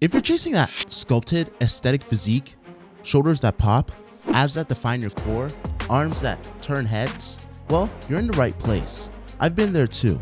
If you're chasing that sculpted aesthetic physique, shoulders that pop, abs that define your core, arms that turn heads, well, you're in the right place. I've been there too.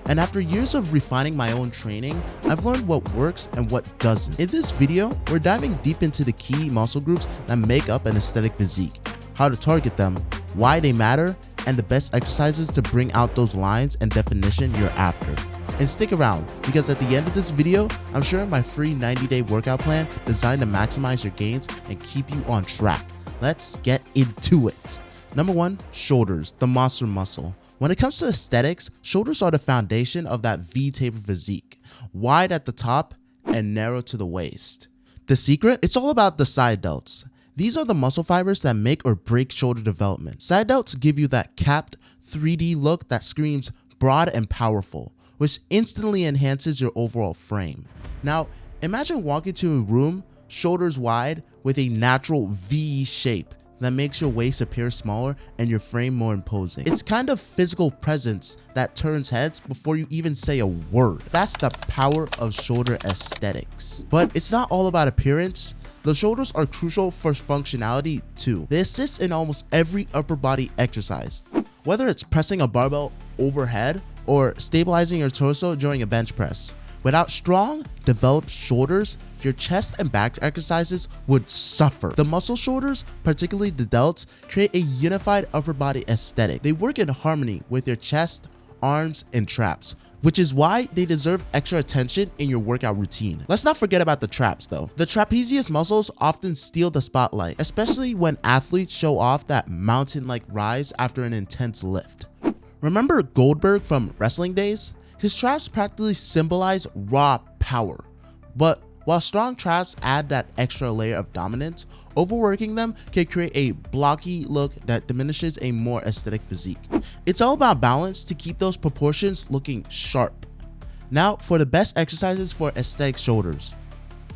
And after years of refining my own training, I've learned what works and what doesn't. In this video, we're diving deep into the key muscle groups that make up an aesthetic physique, how to target them, why they matter, and the best exercises to bring out those lines and definition you're after. And stick around, because at the end of this video, I'm sharing my free 90-day workout plan designed to maximize your gains and keep you on track. Let's get into it. Number 1, shoulders, the monster muscle. When it comes to aesthetics, shoulders are the foundation of that V-taper physique, wide at the top and narrow to the waist. The secret? It's all about the side delts. These are the muscle fibers that make or break shoulder development. Side delts give you that capped 3D look that screams broad and powerful, which instantly enhances your overall frame. Now, imagine walking to a room shoulders wide with a natural V shape that makes your waist appear smaller and your frame more imposing. It's kind of physical presence that turns heads before you even say a word. That's the power of shoulder aesthetics. But it's not all about appearance. The shoulders are crucial for functionality too. They assist in almost every upper body exercise, whether it's pressing a barbell overhead or stabilizing your torso during a bench press. Without strong, developed shoulders, your chest and back exercises would suffer. The muscle shoulders, particularly the delts, create a unified upper body aesthetic. They work in harmony with your chest, arms, and traps, which is why they deserve extra attention in your workout routine. Let's not forget about the traps though. The trapezius muscles often steal the spotlight, especially when athletes show off that mountain-like rise after an intense lift. Remember Goldberg from wrestling days? His traps practically symbolize raw power. But while strong traps add that extra layer of dominance, overworking them can create a blocky look that diminishes a more aesthetic physique. It's all about balance to keep those proportions looking sharp. Now for the best exercises for aesthetic shoulders.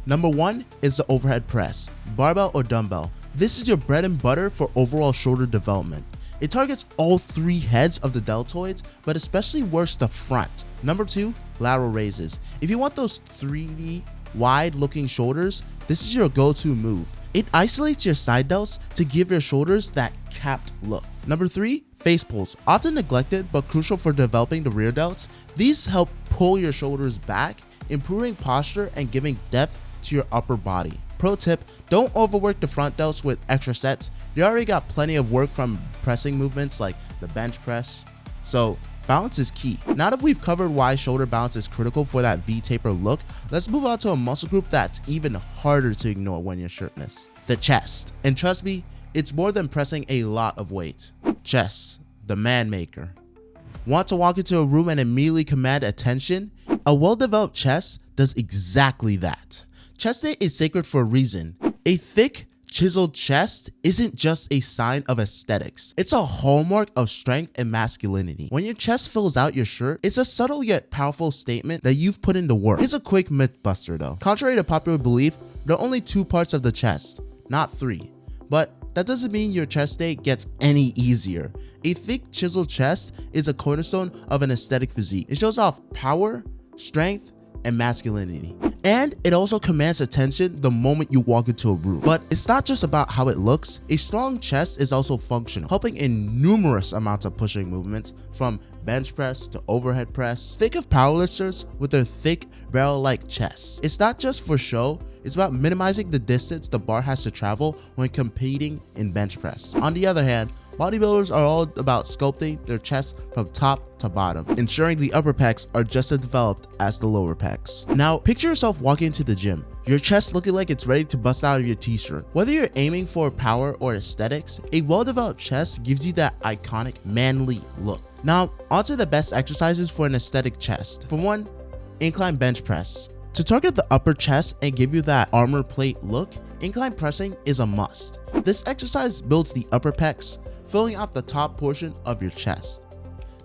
Number 1 is the overhead press, barbell or dumbbell. This is your bread and butter for overall shoulder development. It targets all 3 heads of the deltoids, but especially works the front. Number 2, lateral raises. If you want those 3D wide looking shoulders, this is your go-to move. It isolates your side delts to give your shoulders that capped look. Number 3, face pulls. Often neglected but crucial for developing the rear delts. These help pull your shoulders back, improving posture and giving depth to your upper body. Pro tip, don't overwork the front delts with extra sets. You already got plenty of work from pressing movements like the bench press. So balance is key. Now that we've covered why shoulder balance is critical for that V-taper look, let's move on to a muscle group that's even harder to ignore when you're shirtless. The chest. And trust me, it's more than pressing a lot of weight. Chest, the man maker. Want to walk into a room and immediately command attention? A well-developed chest does exactly that. Chest day is sacred for a reason. A thick, chiseled chest isn't just a sign of aesthetics. It's a hallmark of strength and masculinity. When your chest fills out your shirt, it's a subtle yet powerful statement that you've put in the work. Here's a quick myth buster though. Contrary to popular belief, there are only 2 parts of the chest, not 3. But that doesn't mean your chest day gets any easier. A thick, chiseled chest is a cornerstone of an aesthetic physique. It shows off power, strength, and masculinity. And it also commands attention the moment you walk into a room. But it's not just about how it looks. A strong chest is also functional, helping in numerous amounts of pushing movements, from bench press to overhead press. Think of powerlifters with their thick, barrel-like chests. It's not just for show, it's about minimizing the distance the bar has to travel when competing in bench press. On the other hand, bodybuilders are all about sculpting their chests from top to bottom, ensuring the upper pecs are just as developed as the lower pecs. Now, picture yourself walking into the gym, your chest looking like it's ready to bust out of your t-shirt. Whether you're aiming for power or aesthetics, a well-developed chest gives you that iconic, manly look. Now, onto the best exercises for an aesthetic chest. For 1, incline bench press. To target the upper chest and give you that armor plate look, incline pressing is a must. This exercise builds the upper pecs, filling out the top portion of your chest.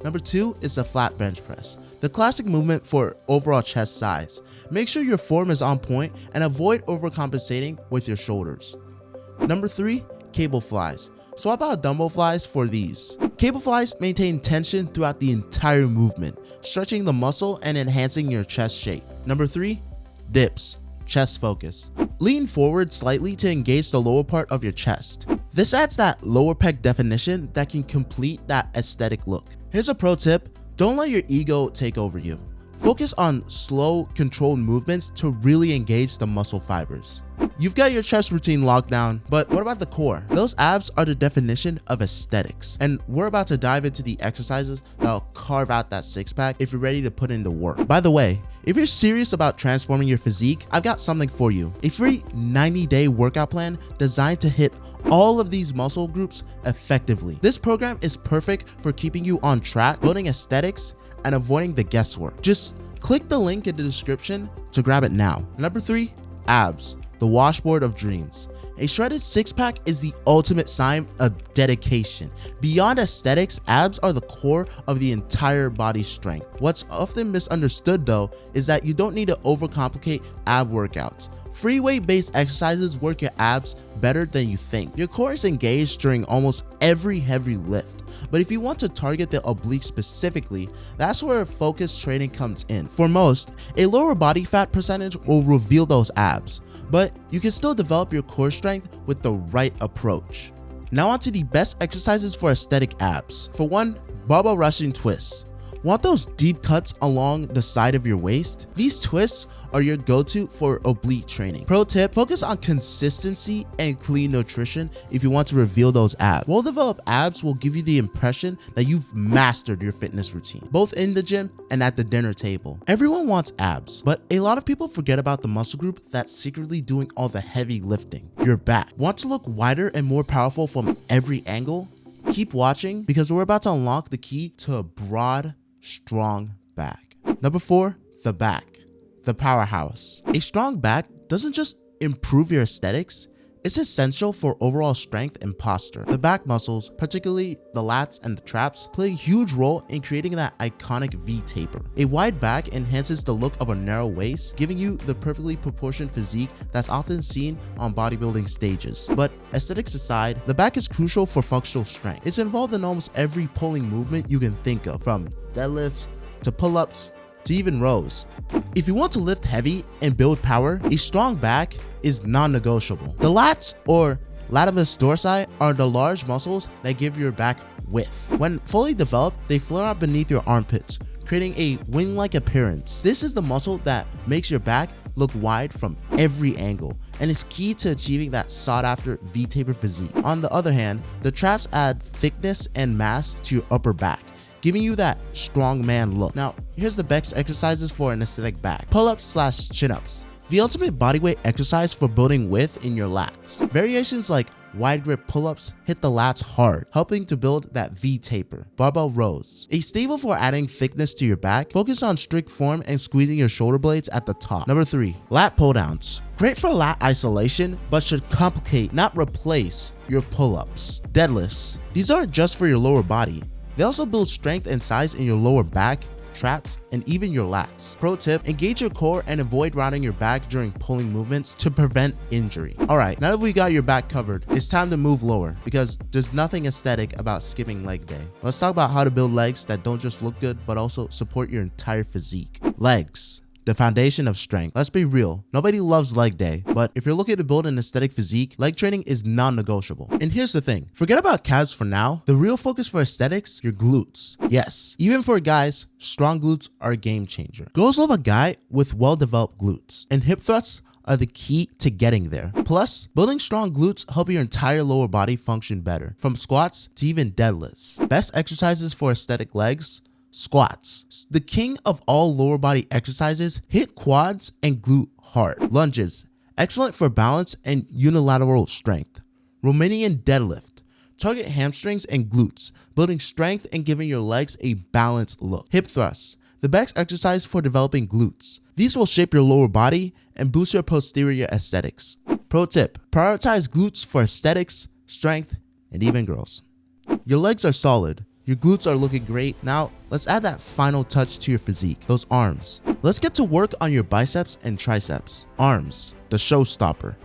Number 2 is the flat bench press, the classic movement for overall chest size. Make sure your form is on point and avoid overcompensating with your shoulders. Number 3, cable flies. Swap out dumbbell flies for these. Cable flies maintain tension throughout the entire movement, stretching the muscle and enhancing your chest shape. Number 3, dips. chest focus. Lean forward slightly to engage the lower part of your chest. This adds that lower pec definition that can complete that aesthetic look. Here's a pro tip: don't let your ego take over you. Focus on slow, controlled movements to really engage the muscle fibers. You've got your chest routine locked down, but what about the core? Those abs are the definition of aesthetics, and we're about to dive into the exercises that'll carve out that six-pack if you're ready to put in the work. By the way, if you're serious about transforming your physique, I've got something for you. A free 90-day workout plan designed to hit all of these muscle groups effectively. This program is perfect for keeping you on track, building aesthetics, and avoiding the guesswork. Just click the link in the description to grab it now. Number 3, abs, the washboard of dreams. A shredded six-pack is the ultimate sign of dedication. Beyond aesthetics, abs are the core of the entire body strength. What's often misunderstood though is that you don't need to overcomplicate ab workouts. Free weight-based exercises work your abs better than you think. Your core is engaged during almost every heavy lift, but if you want to target the obliques specifically, that's where focused training comes in. For most, a lower body fat percentage will reveal those abs, but you can still develop your core strength with the right approach. Now onto the best exercises for aesthetic abs. For one, barbell Russian twists. Want those deep cuts along the side of your waist? These twists are your go-to for oblique training. Pro tip: focus on consistency and clean nutrition if you want to reveal those abs. Well-developed abs will give you the impression that you've mastered your fitness routine, both in the gym and at the dinner table. Everyone wants abs, but a lot of people forget about the muscle group that's secretly doing all the heavy lifting: your back. Want to look wider and more powerful from every angle? Keep watching, because we're about to unlock the key to a broad, strong back. Number 4, the back, the powerhouse. A strong back doesn't just improve your aesthetics, it's essential for overall strength and posture. The back muscles, particularly the lats and the traps, play a huge role in creating that iconic V taper. A wide back enhances the look of a narrow waist, giving you the perfectly proportioned physique that's often seen on bodybuilding stages. But aesthetics aside, the back is crucial for functional strength. It's involved in almost every pulling movement you can think of, from deadlifts to pull-ups to even rows. If you want to lift heavy and build power, a strong back is non-negotiable. The lats, or latissimus dorsi, are the large muscles that give your back width. When fully developed, they flare out beneath your armpits, creating a wing-like appearance. This is the muscle that makes your back look wide from every angle, and is key to achieving that sought-after V-taper physique. On the other hand, the traps add thickness and mass to your upper back, giving you that strongman look. Now, here's the best exercises for an aesthetic back. Pull-ups / chin-ups, the ultimate bodyweight exercise for building width in your lats. Variations like wide grip pull-ups hit the lats hard, helping to build that V taper. Barbell rows, a staple for adding thickness to your back. Focus on strict form and squeezing your shoulder blades at the top. Number 3, lat pull downs. Great for lat isolation, but should complicate, not replace, your pull-ups. Deadlifts, these aren't just for your lower body. They also build strength and size in your lower back, traps, and even your lats. Pro tip: engage your core and avoid rounding your back during pulling movements to prevent injury. Alright, now that we got your back covered, it's time to move lower, because there's nothing aesthetic about skipping leg day. Let's talk about how to build legs that don't just look good, but also support your entire physique. Legs, the foundation of strength. Let's be real, nobody loves leg day, but if you're looking to build an aesthetic physique, leg training is non-negotiable. And here's the thing, forget about calves for now. The real focus for aesthetics, your glutes. Yes, even for guys, strong glutes are a game changer. Girls love a guy with well-developed glutes, and hip thrusts are the key to getting there. Plus, building strong glutes help your entire lower body function better, from squats to even deadlifts. Best exercises for aesthetic legs: squats, the king of all lower body exercises. Hit quads and glute hard. Lunges, excellent for balance and unilateral strength. Romanian deadlift, target hamstrings and glutes, building strength and giving your legs a balanced look. Hip thrusts, the best exercise for developing glutes. These will shape your lower body and boost your posterior aesthetics. Pro tip: prioritize glutes for aesthetics, strength, and even girls. Your legs are solid. Your glutes are looking great. Now, let's add that final touch to your physique, those arms. Let's get to work on your biceps and triceps. Arms, the showstopper.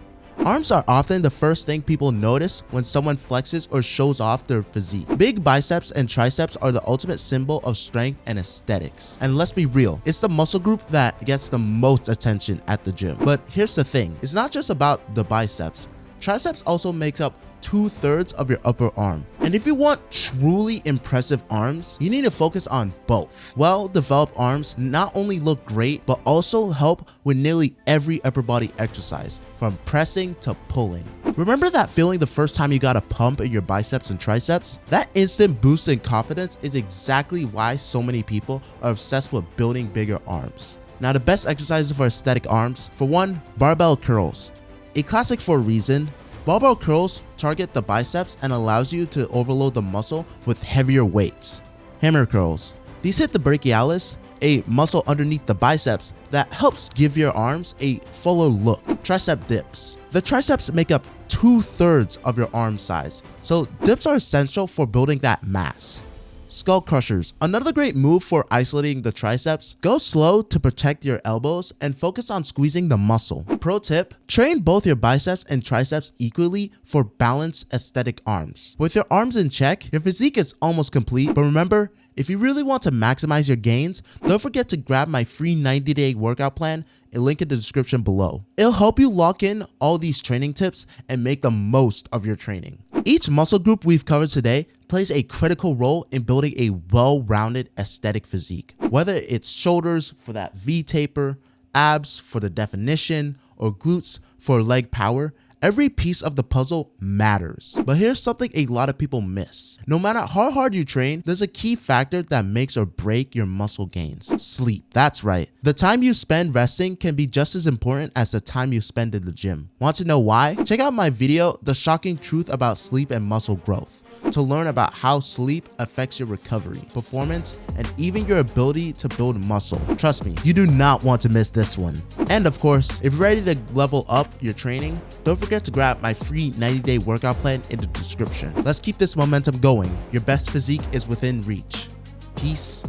Arms are often the first thing people notice when someone flexes or shows off their physique. Big biceps and triceps are the ultimate symbol of strength and aesthetics. And let's be real, it's the muscle group that gets the most attention at the gym. But here's the thing, it's not just about the biceps. Triceps also makes up 2/3 of your upper arm. And if you want truly impressive arms, you need to focus on both. Well-developed arms not only look great, but also help with nearly every upper body exercise, from pressing to pulling. Remember that feeling the first time you got a pump in your biceps and triceps? That instant boost in confidence is exactly why so many people are obsessed with building bigger arms. Now, the best exercises for aesthetic arms: for one, barbell curls. A classic for a reason. Barbell curls target the biceps and allows you to overload the muscle with heavier weights. Hammer curls. These hit the brachialis, a muscle underneath the biceps that helps give your arms a fuller look. Tricep dips. The triceps make up 2/3 of your arm size, so dips are essential for building that mass. Skull crushers. Another great move for isolating the triceps. Go slow to protect your elbows and focus on squeezing the muscle. Pro tip, train both your biceps and triceps equally for balanced aesthetic arms. With your arms in check, your physique is almost complete, but remember, if you really want to maximize your gains, don't forget to grab my free 90-day workout plan, a link in the description below. It'll help you lock in all these training tips and make the most of your training. Each muscle group we've covered today plays a critical role in building a well-rounded aesthetic physique. Whether it's shoulders for that V taper, abs for the definition, or glutes for leg power, every piece of the puzzle matters. But here's something a lot of people miss. No matter how hard you train, there's a key factor that makes or breaks your muscle gains: sleep. That's right. The time you spend resting can be just as important as the time you spend in the gym. Want to know why? Check out my video, The Shocking Truth About Sleep and Muscle Growth, to learn about how sleep affects your recovery, performance, and even your ability to build muscle. Trust me, you do not want to miss this one. And of course, if you're ready to level up your training, don't forget to grab my free 90-day workout plan in the description. Let's keep this momentum going. Your best physique is within reach. Peace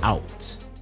out.